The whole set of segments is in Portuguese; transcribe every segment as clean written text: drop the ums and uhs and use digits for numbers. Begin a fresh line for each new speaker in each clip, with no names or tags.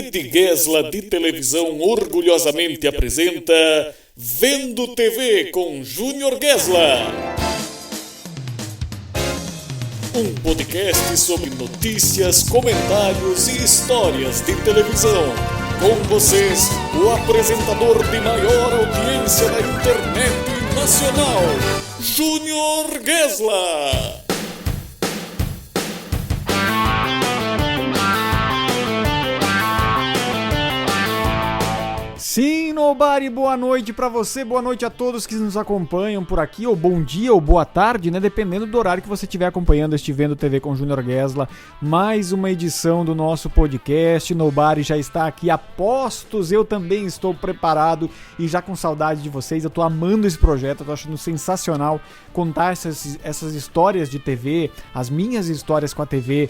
Rede Gesla de Televisão orgulhosamente apresenta Vendo TV com Júnior Gesla. Um podcast sobre notícias, comentários e histórias de televisão. Com vocês, o apresentador de maior audiência da internet nacional, Júnior Gesla.
Sim, Nobari, boa noite pra você, boa noite a todos que nos acompanham por aqui, ou bom dia ou boa tarde, né, dependendo do horário que você estiver acompanhando este Vendo TV com Júnior Gesla. Mais uma edição do nosso podcast. Nobari já está aqui a postos, eu também estou preparado e já com saudade de vocês. Eu tô amando esse projeto, eu tô achando sensacional contar essas histórias de TV, as minhas histórias com a TV,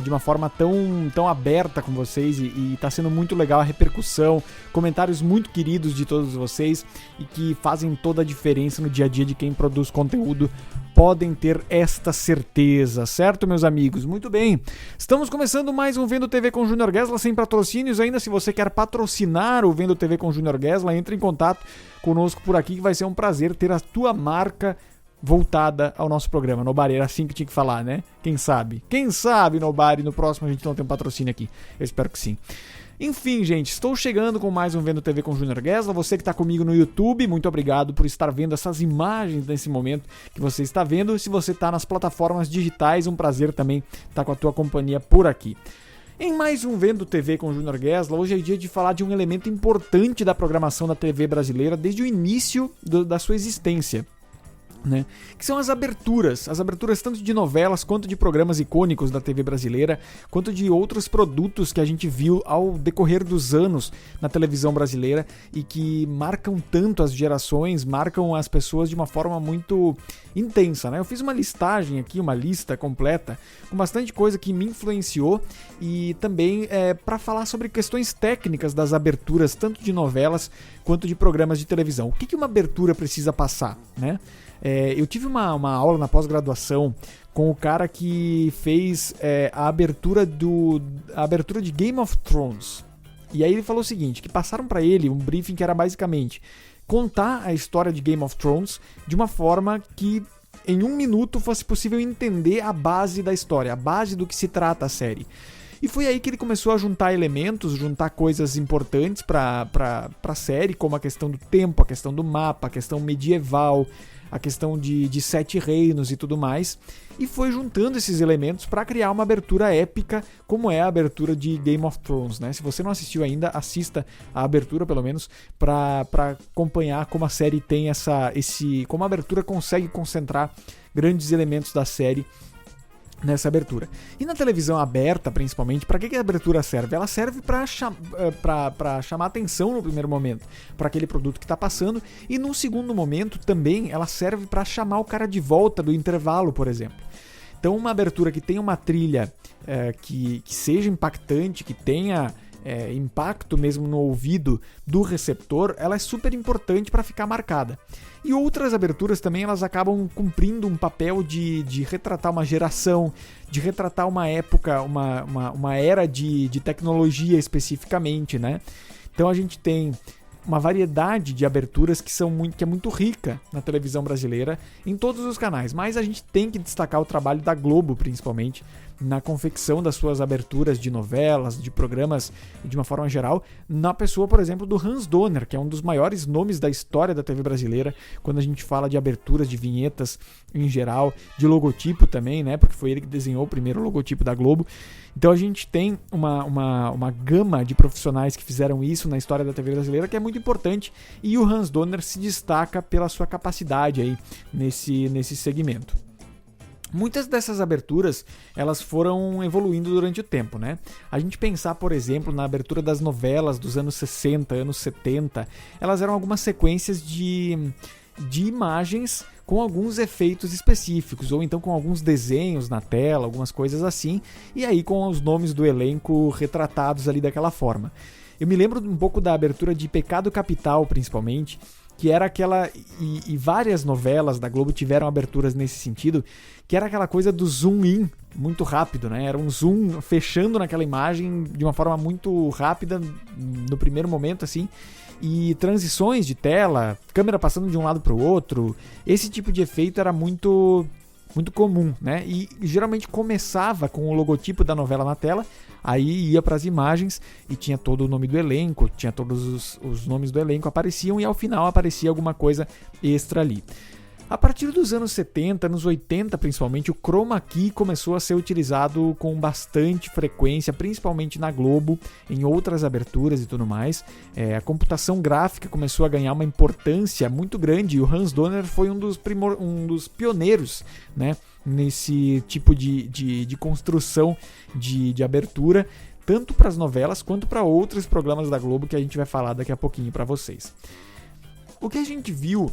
de uma forma tão aberta com vocês, e tá sendo muito legal a repercussão, comentários muito queridos de todos vocês e que fazem toda a diferença no dia a dia de quem produz conteúdo. Podem ter esta certeza, certo, meus amigos? Muito bem, estamos começando mais um Vendo TV com Júnior Gesla, sem patrocínios ainda. Se você quer patrocinar o Vendo TV com Júnior Gesla, entre em contato conosco por aqui, que vai ser um prazer ter a tua marca voltada ao nosso programa. Nobari, era assim que tinha que falar, né? Quem sabe, Nobari, no próximo a gente não tem um patrocínio aqui. Eu espero que sim. Enfim, gente, estou chegando com mais um Vendo TV com Júnior Gesla. Você que está comigo no YouTube, muito obrigado por estar vendo essas imagens nesse momento que você está vendo. Se você está nas plataformas digitais, um prazer também estar com a tua companhia por aqui. Em mais um Vendo TV com Júnior Gesla, hoje é dia de falar de um elemento importante da programação da TV brasileira desde o início da sua existência, né? Que são as aberturas tanto de novelas quanto de programas icônicos da TV brasileira, quanto de outros produtos que a gente viu ao decorrer dos anos na televisão brasileira e que marcam tanto as gerações, marcam as pessoas de uma forma muito intensa, né? Eu fiz uma listagem aqui, uma lista completa com bastante coisa que me influenciou, e também para falar sobre questões técnicas das aberturas tanto de novelas quanto de programas de televisão. O que uma abertura precisa passar, né? Eu tive uma aula na pós-graduação com o cara que fez a abertura de Game of Thrones. E aí ele falou o seguinte, que passaram para ele um briefing que era basicamente contar a história de Game of Thrones de uma forma que em 1 minuto fosse possível entender a base da história, a base do que se trata a série. E foi aí que ele começou a juntar elementos, juntar coisas importantes para a série, como a questão do tempo, a questão do mapa, a questão medieval, a questão de 7 reinos e tudo mais, e foi juntando esses elementos para criar uma abertura épica, como é a abertura de Game of Thrones, né? Se você não assistiu ainda, assista a abertura, pelo menos, para acompanhar como a série tem como a abertura consegue concentrar grandes elementos da série nessa abertura. E na televisão aberta, principalmente, para que a abertura serve? Ela serve para chamar atenção no primeiro momento para aquele produto que está passando, e num segundo momento também ela serve para chamar o cara de volta do intervalo, por exemplo. Então uma abertura que tenha uma trilha que seja impactante, que tenha impacto mesmo no ouvido do receptor, ela é super importante para ficar marcada. E outras aberturas também, elas acabam cumprindo um papel de retratar uma geração, de retratar uma época, uma era de tecnologia especificamente, né? Então a gente tem uma variedade de aberturas que é muito rica na televisão brasileira, em todos os canais, mas a gente tem que destacar o trabalho da Globo, principalmente, na confecção das suas aberturas de novelas, de programas, de uma forma geral, na pessoa, por exemplo, do Hans Donner, que é um dos maiores nomes da história da TV brasileira, quando a gente fala de aberturas, de vinhetas em geral, de logotipo também, né? Porque foi ele que desenhou o primeiro logotipo da Globo. Então a gente tem uma gama de profissionais que fizeram isso na história da TV brasileira, que é muito importante, e o Hans Donner se destaca pela sua capacidade aí nesse segmento. Muitas dessas aberturas, elas foram evoluindo durante o tempo, né? A gente pensar, por exemplo, na abertura das novelas dos anos 60, anos 70, elas eram algumas sequências de imagens com alguns efeitos específicos, ou então com alguns desenhos na tela, algumas coisas assim, e aí com os nomes do elenco retratados ali daquela forma. Eu me lembro um pouco da abertura de Pecado Capital, principalmente, que era aquela, e várias novelas da Globo tiveram aberturas nesse sentido, que era aquela coisa do zoom in muito rápido, né? Era um zoom fechando naquela imagem de uma forma muito rápida no primeiro momento, assim, e transições de tela, câmera passando de um lado para o outro, esse tipo de efeito era muito comum, né? E geralmente começava com o logotipo da novela na tela, aí ia para as imagens e tinha todo o nome do elenco, tinha todos os nomes do elenco apareciam e ao final aparecia alguma coisa extra ali. A partir dos anos 70, anos 80 principalmente, o chroma key começou a ser utilizado com bastante frequência, principalmente na Globo, em outras aberturas e tudo mais. A computação gráfica começou a ganhar uma importância muito grande e o Hans Donner foi um dos pioneiros, né, nesse tipo de construção de abertura, tanto para as novelas quanto para outros programas da Globo que a gente vai falar daqui a pouquinho para vocês. O que a gente viu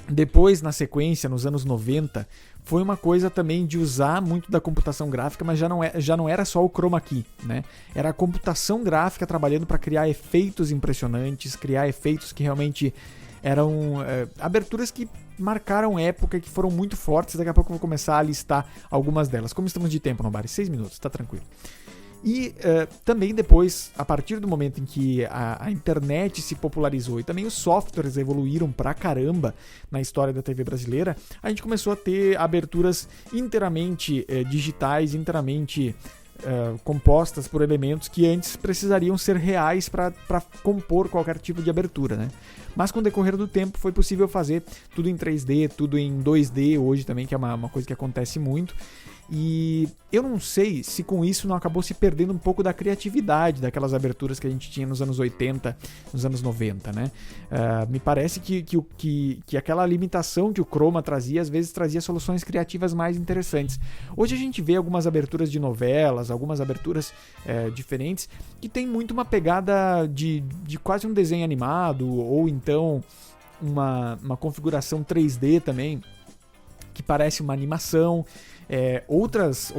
depois, na sequência, nos anos 90, foi uma coisa também de usar muito da computação gráfica, mas já não era só o chroma key, né? Era a computação gráfica trabalhando para criar efeitos impressionantes, criar efeitos que realmente eram aberturas que marcaram época, que foram muito fortes. Daqui a pouco eu vou começar a listar algumas delas. Como estamos de tempo, Nobari? 6 minutos, tá tranquilo. E também depois, a partir do momento em que a internet se popularizou e também os softwares evoluíram pra caramba na história da TV brasileira, a gente começou a ter aberturas inteiramente digitais, inteiramente compostas por elementos que antes precisariam ser reais para compor qualquer tipo de abertura, né? Mas com o decorrer do tempo foi possível fazer tudo em 3D, tudo em 2D hoje também, que é uma coisa que acontece muito. E eu não sei se com isso não acabou se perdendo um pouco da criatividade daquelas aberturas que a gente tinha nos anos 80, nos anos 90, né? Me parece que aquela limitação que o Chroma trazia, às vezes trazia soluções criativas mais interessantes. Hoje a gente vê algumas aberturas de novelas, algumas aberturas diferentes, que tem muito uma pegada de quase um desenho animado, ou então uma configuração 3D também, que parece uma animação. Outras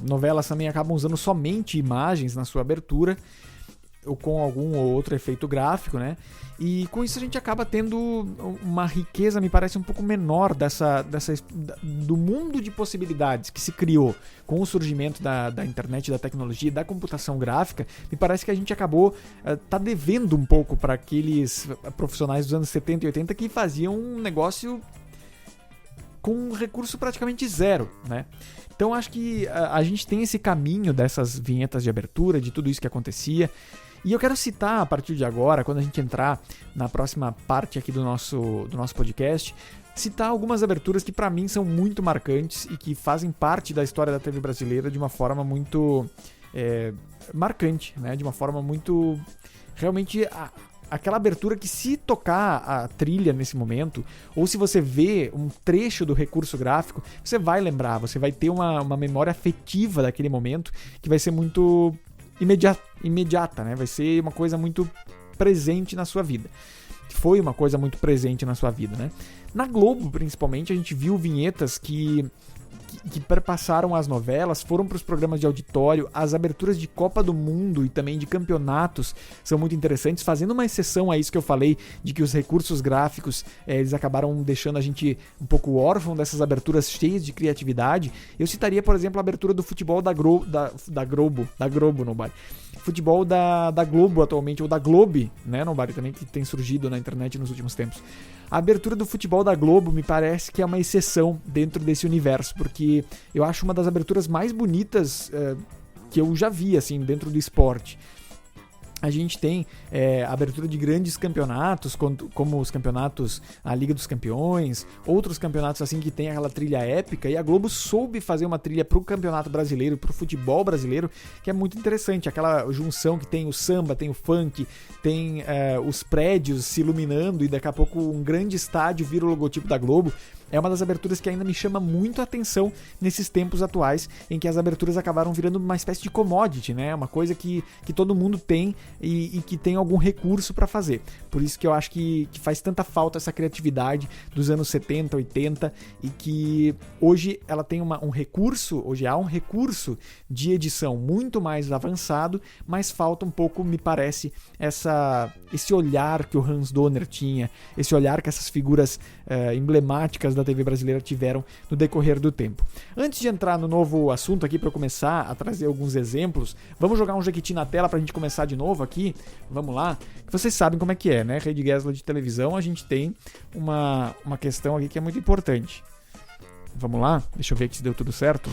novelas também acabam usando somente imagens na sua abertura, ou com algum ou outro efeito gráfico, né? E com isso a gente acaba tendo uma riqueza, me parece, um pouco menor do mundo de possibilidades que se criou com o surgimento da internet, da tecnologia, da computação gráfica. Me parece que a gente acabou devendo um pouco para aqueles profissionais dos anos 70 e 80 que faziam um negócio com um recurso praticamente zero, né? Então acho que a gente tem esse caminho dessas vinhetas de abertura, de tudo isso que acontecia. E eu quero citar, a partir de agora, quando a gente entrar na próxima parte aqui do nosso podcast, citar algumas aberturas que para mim são muito marcantes e que fazem parte da história da TV brasileira de uma forma muito marcante, né? De uma forma muito... Realmente... Aquela abertura que, se tocar a trilha nesse momento, ou se você vê um trecho do recurso gráfico, você vai lembrar, você vai ter uma memória afetiva daquele momento que vai ser muito imediata, né? Vai ser uma coisa muito presente na sua vida. Foi uma coisa muito presente na sua vida, né? Na Globo, principalmente, a gente viu vinhetas que perpassaram as novelas, foram para os programas de auditório. As aberturas de Copa do Mundo e também de campeonatos são muito interessantes, fazendo uma exceção a isso que eu falei, de que os recursos gráficos eles acabaram deixando a gente um pouco órfão dessas aberturas cheias de criatividade. Eu citaria, por exemplo, a abertura do futebol da Globo, Nobari. Futebol da Globo atualmente, ou da Globe, né, Nobari, também, que tem surgido na internet nos últimos tempos. A abertura do futebol da Globo me parece que é uma exceção dentro desse universo, porque eu acho uma das aberturas mais bonitas que eu já vi, assim, dentro do esporte. A gente tem a abertura de grandes campeonatos, como os campeonatos, a Liga dos Campeões, outros campeonatos assim que tem aquela trilha épica, e a Globo soube fazer uma trilha para o campeonato brasileiro, para o futebol brasileiro, que é muito interessante. Aquela junção que tem o samba, tem o funk, tem os prédios se iluminando e daqui a pouco um grande estádio vira o logotipo da Globo. É uma das aberturas que ainda me chama muito a atenção nesses tempos atuais, em que as aberturas acabaram virando uma espécie de commodity, né? Uma coisa que todo mundo tem e que tem algum recurso para fazer. Por isso que eu acho que faz tanta falta essa criatividade dos anos 70, 80, e que hoje ela tem um recurso, hoje há um recurso de edição muito mais avançado, mas falta um pouco, me parece, esse olhar que o Hans Donner tinha, esse olhar que essas figuras emblemáticas emissoras da TV brasileira tiveram no decorrer do tempo. Antes de entrar no novo assunto aqui, para eu começar a trazer alguns exemplos, vamos jogar um Jequiti na tela pra gente começar de novo aqui. Vamos lá. Vocês sabem como é que é, né? Rede Gesla de televisão, a gente tem uma questão aqui que é muito importante. Vamos lá? Deixa eu ver aqui se deu tudo certo.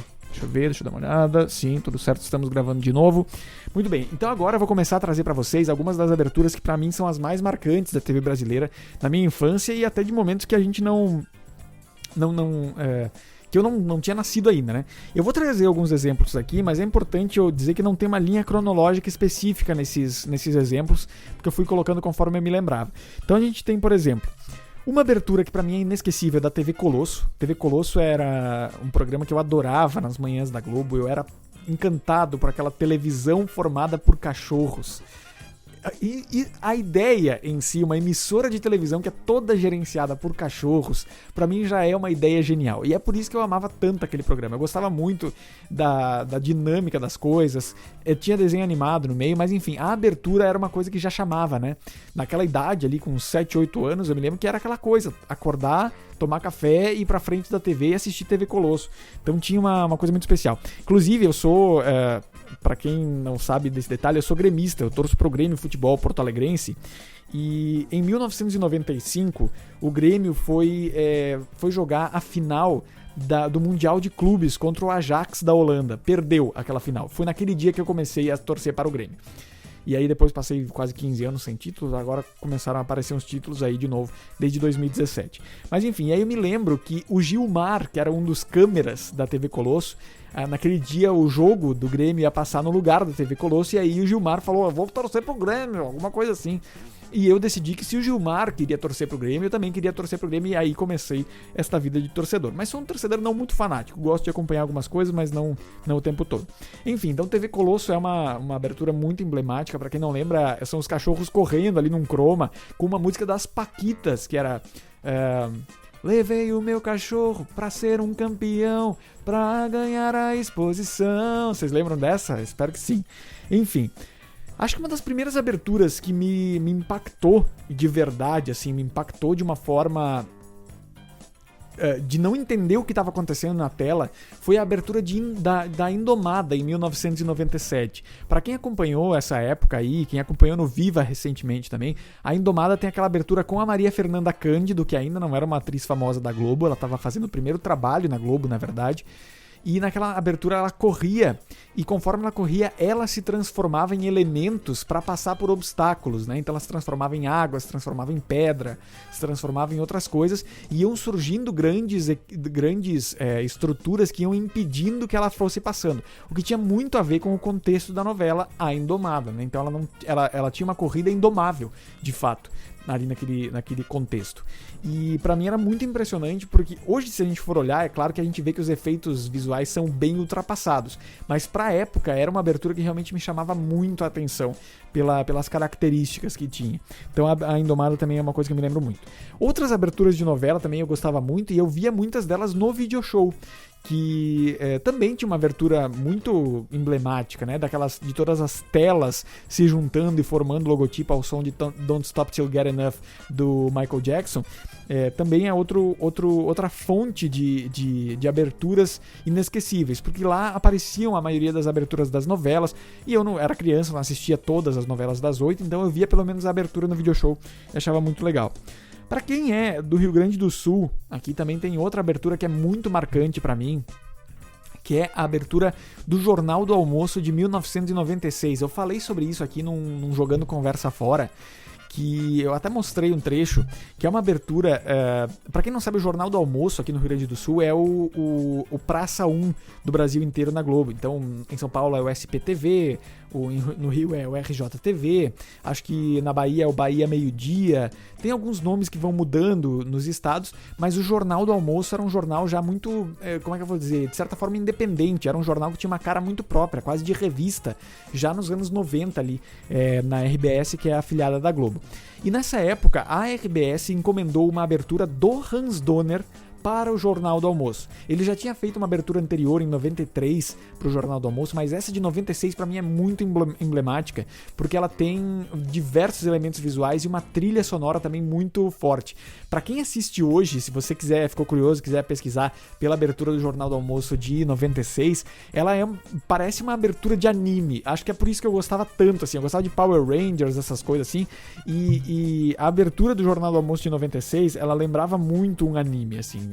Deixa eu dar uma olhada. Sim, tudo certo, estamos gravando de novo. Muito bem, então agora eu vou começar a trazer para vocês algumas das aberturas que para mim são as mais marcantes da TV brasileira na minha infância e até de momentos que a gente que eu não tinha nascido ainda, né? Eu vou trazer alguns exemplos aqui, mas é importante eu dizer que não tem uma linha cronológica específica nesses exemplos, porque eu fui colocando conforme eu me lembrava. Então a gente tem, por exemplo, uma abertura que pra mim é inesquecível, da TV Colosso. TV Colosso era um programa que eu adorava nas manhãs da Globo. Eu era encantado por aquela televisão formada por cachorros. E a ideia em si, uma emissora de televisão que é toda gerenciada por cachorros, pra mim já é uma ideia genial. E é por isso que eu amava tanto aquele programa. Eu gostava muito da dinâmica das coisas. Tinha desenho animado no meio, mas enfim, a abertura era uma coisa que já chamava, né? Naquela idade ali, com 7, 8 anos, eu me lembro que era aquela coisa, acordar, tomar café, ir pra frente da TV e assistir TV Colosso. Então tinha uma coisa muito especial. Inclusive, eu sou... Pra quem não sabe desse detalhe, eu sou gremista, eu torço pro Grêmio Futebol Porto-Alegrense. E em 1995, o Grêmio foi jogar a final do Mundial de Clubes contra o Ajax da Holanda. Perdeu aquela final. Foi naquele dia que eu comecei a torcer para o Grêmio. E aí depois passei quase 15 anos sem títulos, agora começaram a aparecer uns títulos aí de novo, desde 2017. Mas enfim, aí eu me lembro que o Gilmar, que era um dos câmeras da TV Colosso, naquele dia o jogo do Grêmio ia passar no lugar da TV Colosso, e aí o Gilmar falou, vou torcer pro Grêmio, alguma coisa assim. E eu decidi que se o Gilmar queria torcer pro Grêmio, eu também queria torcer pro Grêmio, e aí comecei esta vida de torcedor. Mas sou um torcedor não muito fanático, gosto de acompanhar algumas coisas, mas não o tempo todo. Enfim, então TV Colosso é uma abertura muito emblemática, pra quem não lembra, são os cachorros correndo ali num croma, com uma música das Paquitas, que era... Levei o meu cachorro pra ser um campeão, pra ganhar a exposição. Vocês lembram dessa? Espero que sim. Enfim... Acho que uma das primeiras aberturas que me impactou de verdade, assim, me impactou de uma forma de não entender o que estava acontecendo na tela, foi a abertura da Indomada, em 1997. Para quem acompanhou essa época aí, quem acompanhou no Viva recentemente também, a Indomada tem aquela abertura com a Maria Fernanda Cândido, que ainda não era uma atriz famosa da Globo, ela estava fazendo o primeiro trabalho na Globo, na verdade. E naquela abertura ela corria, e conforme ela corria, ela se transformava em elementos para passar por obstáculos, né? Então ela se transformava em água, se transformava em pedra, se transformava em outras coisas, e iam surgindo grandes estruturas que iam impedindo que ela fosse passando. O que tinha muito a ver com o contexto da novela A Indomada, né? Então ela tinha uma corrida indomável, de fato, ali naquele contexto. E pra mim era muito impressionante, porque hoje, se a gente for olhar, é claro que a gente vê que os efeitos visuais são bem ultrapassados, mas pra época era uma abertura que realmente me chamava muito a atenção pelas características que tinha. Então a Indomada também é uma coisa que eu me lembro muito. Outras aberturas de novela também eu gostava muito, e eu via muitas delas no video show, que também tinha uma abertura muito emblemática, né? De todas as telas se juntando e formando logotipo ao som de Don't Stop Till Get Enough do Michael Jackson. Também é outra fonte de aberturas inesquecíveis, porque lá apareciam a maioria das aberturas das novelas, e eu não era criança, não assistia todas as novelas das 8, então eu via pelo menos a abertura no video show e achava muito legal. Para quem é do Rio Grande do Sul, aqui também tem outra abertura que é muito marcante para mim, que é a abertura do Jornal do Almoço de 1996. Eu falei sobre isso aqui num Jogando Conversa Fora, que eu até mostrei um trecho, que é uma abertura... para quem não sabe, o Jornal do Almoço aqui no Rio Grande do Sul é o Praça 1 do Brasil inteiro na Globo. Então, em São Paulo é o SPTV, no Rio é o RJTV, acho que na Bahia é o Bahia Meio-Dia. Tem alguns nomes que vão mudando nos estados, mas o Jornal do Almoço era um jornal já muito, como é que eu vou dizer, de certa forma independente. Era um jornal que tinha uma cara muito própria, quase de revista, já nos anos 90 ali, na RBS, que é a afiliada da Globo. E nessa época, a RBS encomendou uma abertura do Hans Donner para o Jornal do Almoço. Ele já tinha feito uma abertura anterior, em 93, para o Jornal do Almoço, mas essa de 96 para mim é muito emblemática, porque ela tem diversos elementos visuais e uma trilha sonora também muito forte. Para quem assiste hoje, se você ficou curioso, quiser pesquisar pela abertura do Jornal do Almoço de 96, ela parece uma abertura de anime. Acho que é por isso que eu gostava tanto, assim. Eu gostava de Power Rangers, essas coisas assim, e a abertura do Jornal do Almoço de 96, ela lembrava muito um anime, assim.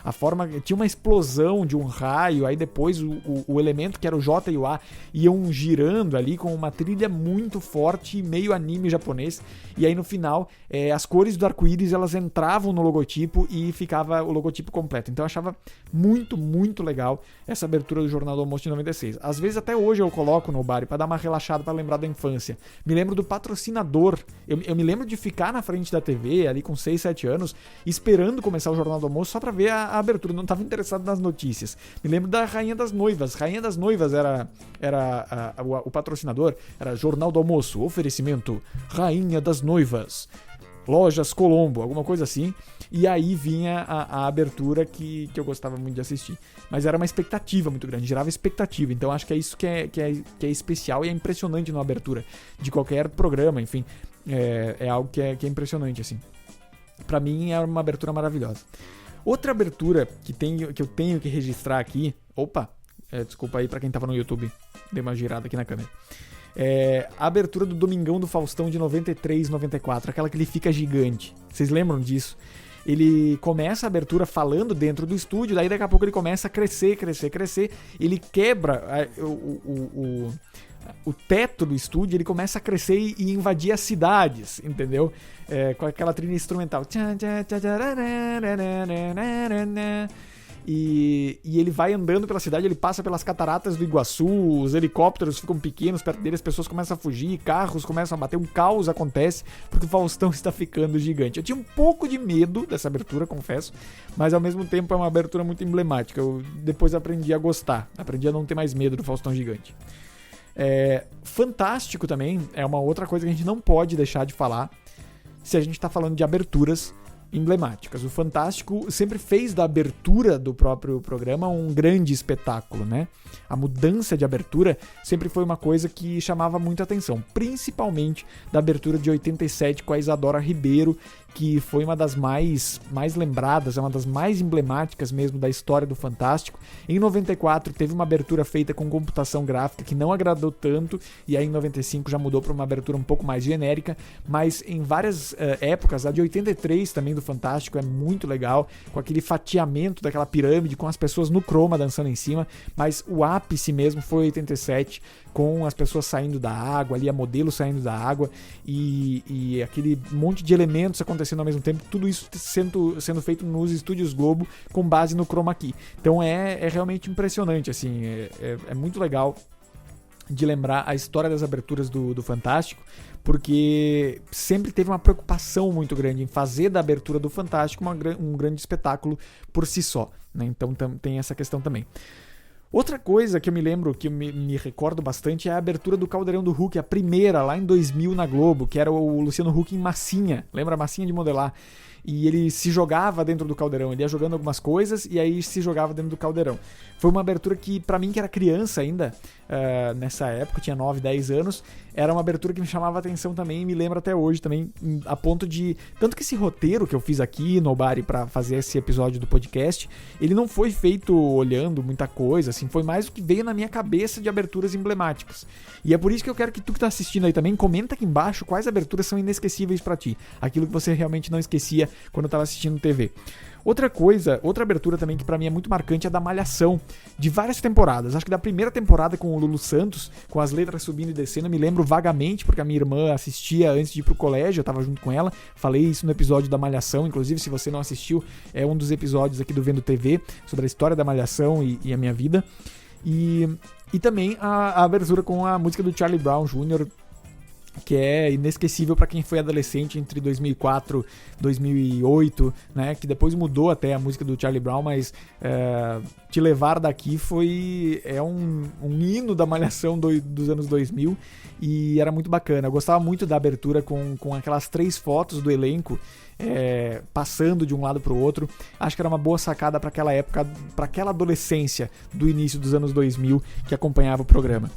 A forma... Tinha uma explosão de um raio, aí depois o elemento que era o J e o A iam girando ali com uma trilha muito forte, meio anime japonês, e aí no final as cores do arco-íris elas entravam no logotipo e ficava o logotipo completo. Então eu achava muito, muito legal essa abertura do Jornal do Almoço de 96. Às vezes até hoje eu coloco no Bari para dar uma relaxada, para lembrar da infância. Me lembro do patrocinador. Eu me lembro de ficar na frente da TV ali com 6, 7 anos, esperando começar o Jornal do Almoço só para ver a abertura. Não estava interessado nas notícias. Me lembro da Rainha das Noivas. Rainha das Noivas era o patrocinador, era Jornal do Almoço, oferecimento Rainha das Noivas, Lojas Colombo, alguma coisa assim. E aí vinha a abertura que eu gostava muito de assistir. Mas era uma expectativa muito grande, gerava expectativa. Então acho que é isso que é especial e é impressionante na abertura de qualquer programa, enfim. É algo que é impressionante, assim. Pra mim é uma abertura maravilhosa. Outra abertura que eu tenho que registrar aqui... Opa! Desculpa aí pra quem tava no YouTube. Dei uma girada aqui na câmera. A abertura do Domingão do Faustão de 93, 94. Aquela que ele fica gigante. Vocês lembram disso? Ele começa a abertura falando dentro do estúdio, daí daqui a pouco ele começa a crescer. Ele quebra o teto do estúdio, ele começa a crescer e invadir as cidades, entendeu? Com aquela trilha instrumental. E ele vai andando pela cidade, ele passa pelas cataratas do Iguaçu, os helicópteros ficam pequenos perto dele, as pessoas começam a fugir, carros começam a bater, um caos acontece, porque o Faustão está ficando gigante. Eu tinha um pouco de medo dessa abertura, confesso, mas ao mesmo tempo é uma abertura muito emblemática. Eu depois aprendi a gostar, aprendi a não ter mais medo do Faustão gigante. Fantástico também é uma outra coisa que a gente não pode deixar de falar se a gente está falando de aberturas emblemáticas. O Fantástico sempre fez da abertura do próprio programa um grande espetáculo, né? A mudança de abertura sempre foi uma coisa que chamava muita atenção, principalmente da abertura de 87 com a Isadora Ribeiro, que foi uma das mais lembradas, é uma das mais emblemáticas mesmo da história do Fantástico. Em 94 teve uma abertura feita com computação gráfica que não agradou tanto, e aí em 95 já mudou para uma abertura um pouco mais genérica, mas em várias épocas, a de 83 também do Fantástico é muito legal, com aquele fatiamento daquela pirâmide, com as pessoas no croma dançando em cima, mas o ápice mesmo foi 87, com as pessoas saindo da água, ali a modelo saindo da água, e aquele monte de elementos acontecendo ao mesmo tempo, tudo isso sendo feito nos estúdios Globo com base no chroma key. Então é realmente impressionante, assim, é muito legal de lembrar a história das aberturas do Fantástico, porque sempre teve uma preocupação muito grande em fazer da abertura do Fantástico um grande espetáculo por si só, né? Então tem essa questão também. Outra coisa que eu me lembro, que eu me recordo bastante, é a abertura do Caldeirão do Hulk, a primeira, lá em 2000 na Globo, que era o Luciano Huck em massinha. Lembra a massinha de modelar? E ele se jogava dentro do caldeirão, ele ia jogando algumas coisas e aí se jogava dentro do caldeirão. Foi uma abertura que, pra mim que era criança ainda, nessa época, tinha 9, 10 anos, era uma abertura que me chamava a atenção também e me lembra até hoje também, a ponto de... Tanto que esse roteiro que eu fiz aqui no Bari pra fazer esse episódio do podcast, ele não foi feito olhando muita coisa, assim, foi mais o que veio na minha cabeça de aberturas emblemáticas. E é por isso que eu quero que tu que tá assistindo aí também, comenta aqui embaixo quais aberturas são inesquecíveis pra ti. Aquilo que você realmente não esquecia quando eu tava assistindo TV. Outra abertura também que pra mim é muito marcante é a da Malhação, de várias temporadas. Acho que da primeira temporada com o Lulu Santos, com as letras subindo e descendo, eu me lembro vagamente, porque a minha irmã assistia antes de ir pro colégio, eu tava junto com ela, falei isso no episódio da Malhação, inclusive se você não assistiu, é um dos episódios aqui do Vendo TV, sobre a história da Malhação e a minha vida. E também a abertura com a música do Charlie Brown Jr., que é inesquecível para quem foi adolescente entre 2004 e 2008, né? Que depois mudou até a música do Charlie Brown, mas Te Levar Daqui é um hino da malhação dos anos 2000 e era muito bacana. Eu gostava muito da abertura com aquelas 3 fotos do elenco passando de um lado para o outro. Acho que era uma boa sacada para aquela época, para aquela adolescência do início dos anos 2000 que acompanhava o programa.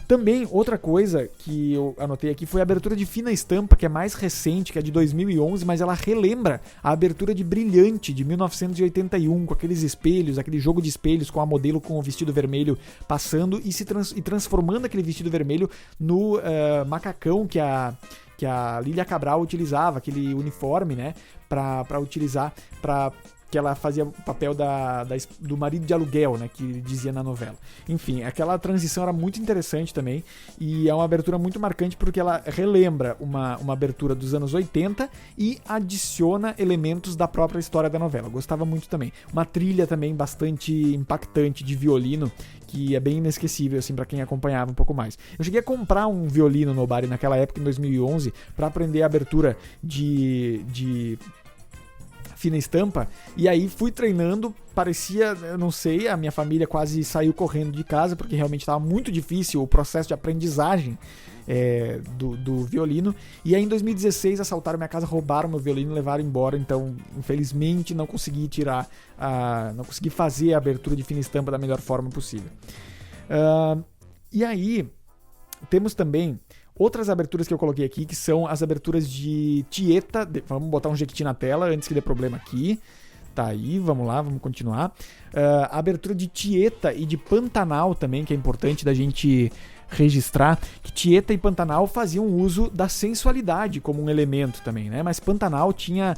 Também, outra coisa que eu anotei aqui foi a abertura de Fina Estampa, que é mais recente, que é de 2011, mas ela relembra a abertura de Brilhante, de 1981, com aqueles espelhos, aquele jogo de espelhos com a modelo com o vestido vermelho passando e transformando aquele vestido vermelho no macacão que a Lília Cabral utilizava, aquele uniforme, né, pra utilizar, que ela fazia o papel do marido de aluguel, né, que dizia na novela. Enfim, aquela transição era muito interessante também, e é uma abertura muito marcante porque ela relembra uma abertura dos anos 80 e adiciona elementos da própria história da novela. Eu gostava muito também. Uma trilha também bastante impactante de violino, que é bem inesquecível, assim, pra quem acompanhava um pouco mais. Eu cheguei a comprar um violino no Nobody naquela época, em 2011, pra aprender a abertura de Fina Estampa, e aí fui treinando, parecia, eu não sei, a minha família quase saiu correndo de casa, porque realmente estava muito difícil o processo de aprendizagem do violino, e aí em 2016 assaltaram minha casa, roubaram meu violino e levaram embora, então infelizmente não consegui não consegui fazer a abertura de Fina Estampa da melhor forma possível. E aí temos também outras aberturas que eu coloquei aqui, que são as aberturas de Tieta. Vamos botar um jequiti na tela antes que dê problema aqui. Tá aí, vamos lá, vamos continuar. A abertura de Tieta e de Pantanal também, que é importante da gente registrar, que Tieta e Pantanal faziam uso da sensualidade como um elemento também, né? Mas Pantanal tinha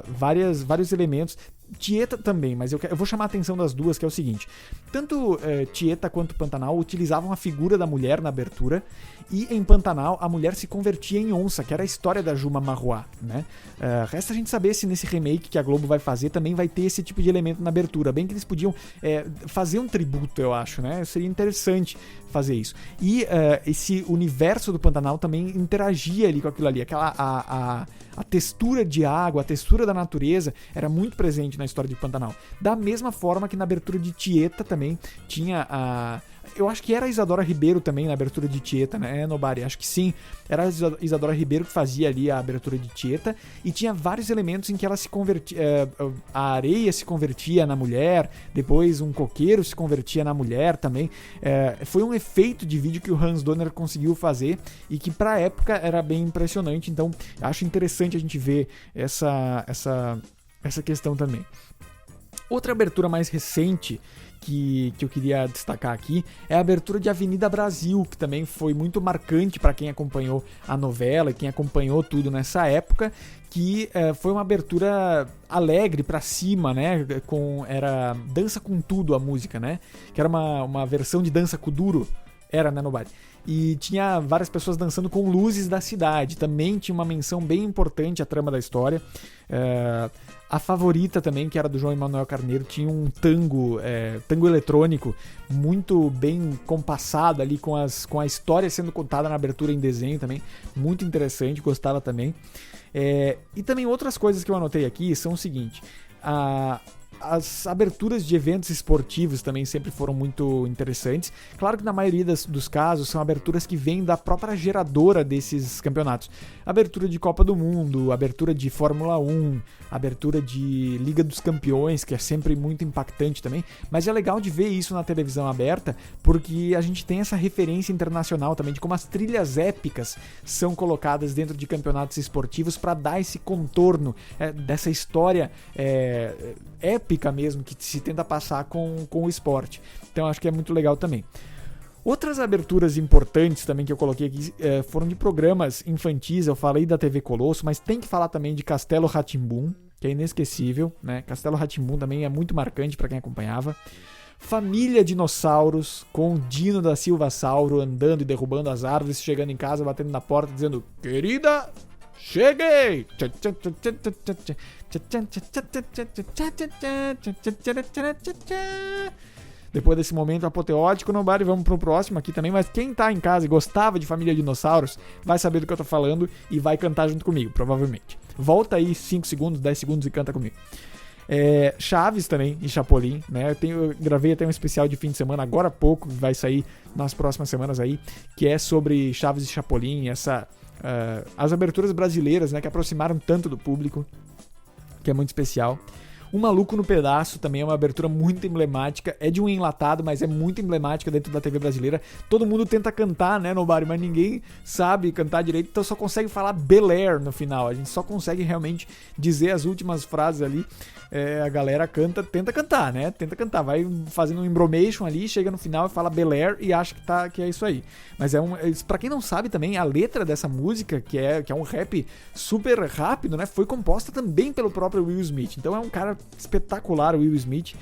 vários elementos. Tieta também, mas eu vou chamar a atenção das duas, que é o seguinte: tanto Tieta quanto Pantanal utilizavam a figura da mulher na abertura, e em Pantanal a mulher se convertia em onça, que era a história da Juma Marruá, né? Resta a gente saber se nesse remake que a Globo vai fazer também vai ter esse tipo de elemento na abertura, bem que eles podiam fazer um tributo, eu acho, né? Seria interessante fazer isso. E esse universo do Pantanal também interagia ali com aquilo ali, a textura de água, a textura da natureza era muito presente na história de Pantanal. Da mesma forma que na abertura de Tieta também tinha eu acho que era a Isadora Ribeiro também na abertura de Tieta, né, Nobari? Acho que sim. Era a Isadora Ribeiro que fazia ali a abertura de Tieta, e tinha vários elementos em que ela se convertia. A areia se convertia na mulher, depois um coqueiro se convertia na mulher também. Foi um efeito de vídeo que o Hans Donner conseguiu fazer e que pra época era bem impressionante. Então acho interessante a gente ver essa questão também. Outra abertura mais recente que eu queria destacar aqui é a abertura de Avenida Brasil, que também foi muito marcante para quem acompanhou a novela e quem acompanhou tudo nessa época, que foi uma abertura alegre pra cima, né? Era Dança com Tudo a música, né? Que era uma versão de Dança com Duro. Era, né, Nobody? E tinha várias pessoas dançando com luzes da cidade. Também tinha uma menção bem importante à trama da história. A Favorita também, que era do João Emanuel Carneiro, tinha um tango eletrônico muito bem compassado ali, com a história sendo contada na abertura em desenho também. Muito interessante, gostava também. E também outras coisas que eu anotei aqui são o seguinte: as aberturas de eventos esportivos também sempre foram muito interessantes. Claro que na maioria dos casos são aberturas que vêm da própria geradora desses campeonatos. Abertura de Copa do Mundo, abertura de Fórmula 1, abertura de Liga dos Campeões, que é sempre muito impactante também. Mas é legal de ver isso na televisão aberta, porque a gente tem essa referência internacional também de como as trilhas épicas são colocadas dentro de campeonatos esportivos para dar esse contorno dessa história épica mesmo, que se tenta passar com o esporte. Então acho que é muito legal também. Outras aberturas importantes também que eu coloquei aqui foram de programas infantis. Eu falei da TV Colosso, mas tem que falar também de Castelo Rá-Tim-Bum, que é inesquecível, né? Castelo Rá-Tim-Bum também é muito marcante para quem acompanhava. Família Dinossauros, com Dino da Silva Sauro andando e derrubando as árvores, chegando em casa, batendo na porta, dizendo: "Querida, cheguei!" Depois desse momento apoteótico, Nobari, vamos pro próximo aqui também, mas quem tá em casa e gostava de Família Dinossauros vai saber do que eu tô falando e vai cantar junto comigo, provavelmente. Volta aí 5 segundos, 10 segundos e canta comigo. Chaves também e Chapolin, né? Eu gravei até um especial de fim de semana agora há pouco, vai sair nas próximas semanas aí, que é sobre Chaves e Chapolin, as aberturas brasileiras, né, que aproximaram tanto do público, que é muito especial. Um Maluco no Pedaço também é uma abertura muito emblemática, é de um enlatado, mas é muito emblemática dentro da TV brasileira. Todo mundo tenta cantar, né, Nobari, mas ninguém sabe cantar direito, então só consegue falar Bel Air no final. A gente só consegue realmente dizer as últimas frases ali. A galera tenta cantar, né? Tenta cantar, vai fazendo um embromation ali, chega no final e fala Bel Air e acha que é isso aí. Mas pra quem não sabe também, a letra dessa música, que é um rap super rápido, né? Foi composta também pelo próprio Will Smith. Então é um cara espetacular, o Will Smith.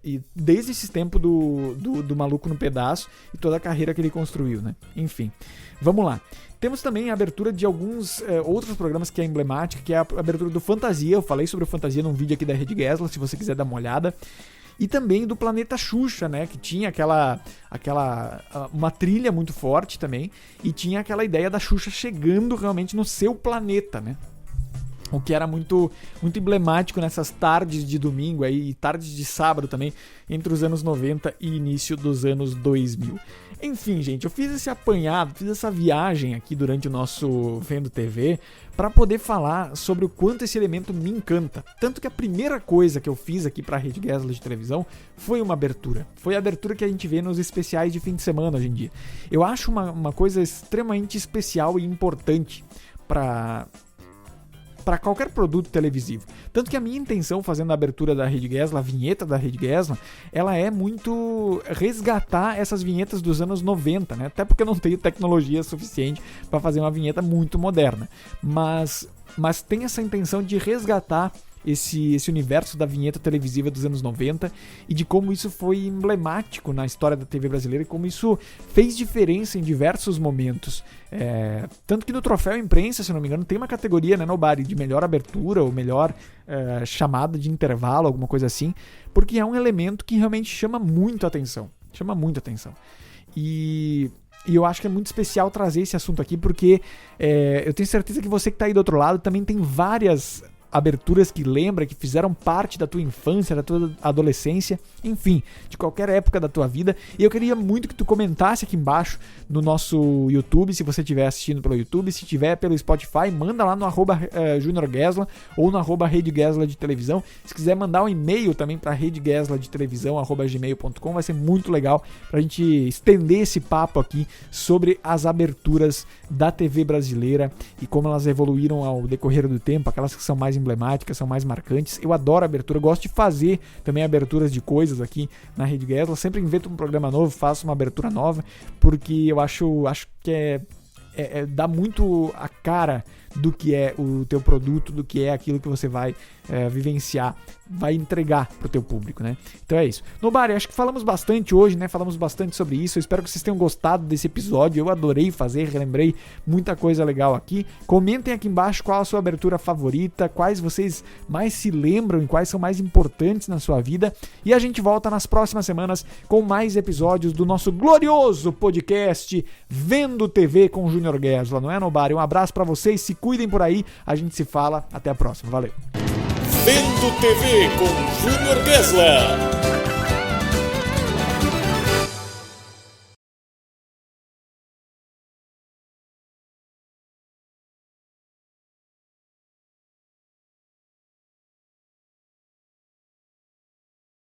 E desde esse tempo do Maluco no Pedaço e toda a carreira que ele construiu, né? Enfim, vamos lá. Temos também a abertura de alguns outros programas que é emblemática, que é a abertura do Fantasia. Eu falei sobre o Fantasia num vídeo aqui da Rede Gessler, se você quiser dar uma olhada. E também do Planeta Xuxa, né? Que tinha uma trilha muito forte também. E tinha aquela ideia da Xuxa chegando realmente no seu planeta, né? O que era muito, muito emblemático nessas tardes de domingo aí, e tardes de sábado também, entre os anos 90 e início dos anos 2000. Enfim, gente, eu fiz esse apanhado, fiz essa viagem aqui durante o nosso Vendo TV para poder falar sobre o quanto esse elemento me encanta. Tanto que a primeira coisa que eu fiz aqui para a Rede Gessler de televisão foi uma abertura. Foi a abertura que a gente vê nos especiais de fim de semana hoje em dia. Eu acho uma coisa extremamente especial e importante para qualquer produto televisivo. Tanto que a minha intenção fazendo a abertura da Rede Gessler, a vinheta da Rede Gessler, ela é muito resgatar essas vinhetas dos anos 90, né? Até porque eu não tenho tecnologia suficiente para fazer uma vinheta muito moderna. Mas tem essa intenção de resgatar esse universo da vinheta televisiva dos anos 90 e de como isso foi emblemático na história da TV brasileira e como isso fez diferença em diversos momentos. Tanto que no Troféu Imprensa, se não me engano, tem uma categoria, né, Nobari, de melhor abertura ou melhor chamada de intervalo, alguma coisa assim, porque é um elemento que realmente chama muito a atenção. Chama muito a atenção. E eu acho que é muito especial trazer esse assunto aqui, porque eu tenho certeza que você que está aí do outro lado também tem várias aberturas que lembra, que fizeram parte da tua infância, da tua adolescência, enfim, de qualquer época da tua vida. E eu queria muito que tu comentasse aqui embaixo no nosso YouTube, se você estiver assistindo pelo YouTube, se estiver pelo Spotify, manda lá no @Junior Gessler ou no @Rede Gessler de televisão. Se quiser mandar um e-mail também para redegessler-de-televisão@gmail.com, vai ser muito legal pra gente estender esse papo aqui sobre as aberturas da TV brasileira e como elas evoluíram ao decorrer do tempo, aquelas que são mais emblemáticas, são mais marcantes. Eu adoro abertura, eu gosto de fazer também aberturas de coisas aqui na Rede Gessler. Sempre invento um programa novo, faço uma abertura nova, porque eu acho que dá muito a cara do que é o teu produto, do que é aquilo que você vai vivenciar, vai entregar pro teu público, né? Então é isso. Nobari, acho que falamos bastante hoje, né? Falamos bastante sobre isso. Eu espero que vocês tenham gostado desse episódio. Eu adorei fazer, relembrei muita coisa legal aqui. Comentem aqui embaixo qual a sua abertura favorita, quais vocês mais se lembram e quais são mais importantes na sua vida. E a gente volta nas próximas semanas com mais episódios do nosso glorioso podcast Vendo TV com Junior Gessler, não é, Nobari? Um abraço pra vocês, se cuidem por aí, a gente se fala, até a próxima, valeu!
Vendo TV com Junior Gessler.